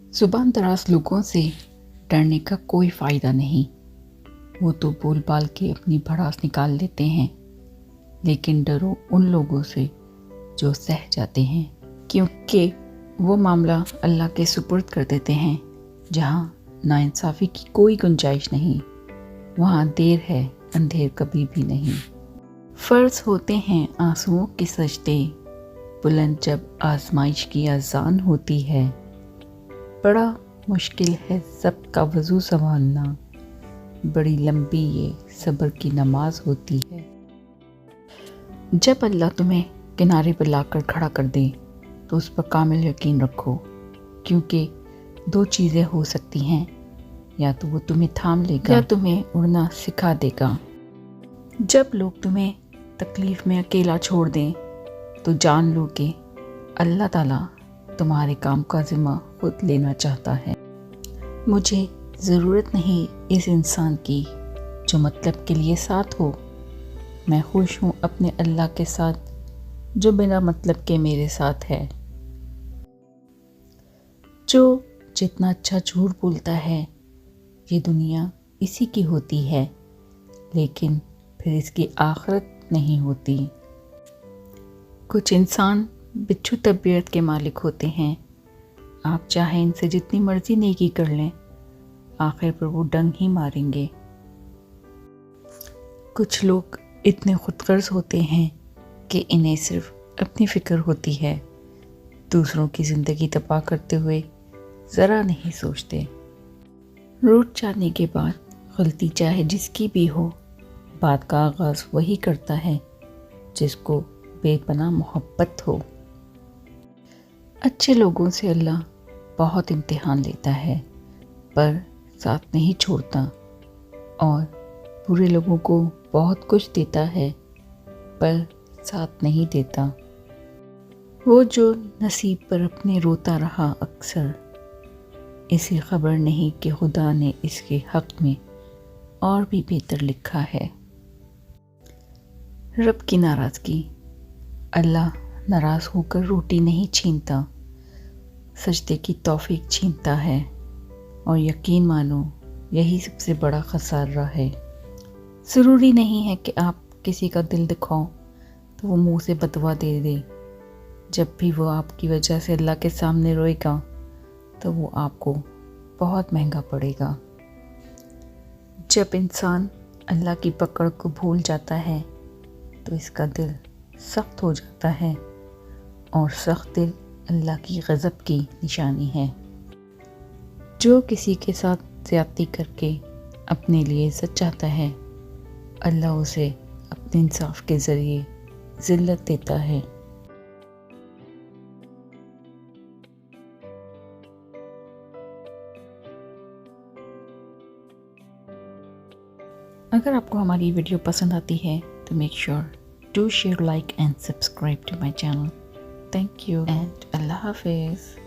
जुबान दराज लोगों से डरने का कोई फ़ायदा नहीं। वो तो बोल बाल के अपनी भड़ास निकाल लेते हैं, लेकिन डरो उन लोगों से जो सह जाते हैं, क्योंकि वो मामला अल्लाह के सुपुर्द कर देते हैं। जहाँ नाइंसाफ़ी की कोई गुंजाइश नहीं, वहाँ देर है अंधेर कभी भी नहीं। फ़र्ज़ होते हैं आंसुओं के सजदे, बुलंद जब आजमाइश की अज़ान होती है। बड़ा मुश्किल है सबका वज़ू संभालना, बड़ी लंबी ये सब्र की नमाज होती है। जब अल्लाह तुम्हें किनारे पर लाकर खड़ा कर दे तो उस पर कामिल यकीन रखो, क्योंकि दो चीज़ें हो सकती हैं, या तो वो तुम्हें थाम लेगा या तुम्हें उड़ना सिखा देगा। जब लोग तुम्हें तकलीफ़ में अकेला छोड़ दें तो जान लो कि अल्लाह ताला तुम्हारे काम का ज़िम्मा खुद लेना चाहता है। मुझे ज़रूरत नहीं इस इंसान की जो मतलब के लिए साथ हो। मैं खुश हूँ अपने अल्लाह के साथ जो बिना मतलब के मेरे साथ है। जो जितना अच्छा झूठ बोलता है, ये दुनिया इसी की होती है, लेकिन फिर इसकी आखिरत नहीं होती। कुछ इंसान बिच्छू तबीयत के मालिक होते हैं। आप चाहे इनसे जितनी मर्जी नेकी कर लें, आखिर पर वो डंग ही मारेंगे। कुछ लोग इतने खुदगर्ज होते हैं कि इन्हें सिर्फ अपनी फ़िक्र होती है, दूसरों की ज़िंदगी तबाह करते हुए ज़रा नहीं सोचते। रूठ जाने के बाद गलती चाहे जिसकी भी हो, बात का आगाज़ वही करता है जिसको बेपनाह मोहब्बत हो। अच्छे लोगों से अल्लाह बहुत इम्तिहान लेता है, पर साथ नहीं छोड़ता, और बुरे लोगों को बहुत कुछ देता है, पर साथ नहीं देता। वो जो नसीब पर अपने रोता रहा अक्सर, इसे खबर नहीं कि खुदा ने इसके हक़ में और भी बेहतर लिखा है। रब की नाराज़गी, अल्लाह नाराज़ होकर रोटी नहीं छीनता, सजदे की तौफीक छीनता है, और यकीन मानो यही सबसे बड़ा खसारा है। ज़रूरी नहीं है कि आप किसी का दिल दिखाओ तो वो मुंह से बदवा दे दे। जब भी वो आपकी वजह से अल्लाह के सामने रोएगा तो वो आपको बहुत महंगा पड़ेगा। जब इंसान अल्लाह की पकड़ को भूल जाता है तो इसका दिल सख्त हो जाता है, और सख्त दिल अल्लाह की गज़ब की निशानी है। जो किसी के साथ ज़्यादती करके अपने लिए इज़्ज़त चाहता है, अल्लाह उसे अपने इंसाफ के ज़रिए ज़िल्लत देता है। अगर आपको हमारी वीडियो पसंद आती है तो make sure to share, like and subscribe to my channel. Thank you and अल्लाह हाफिज़।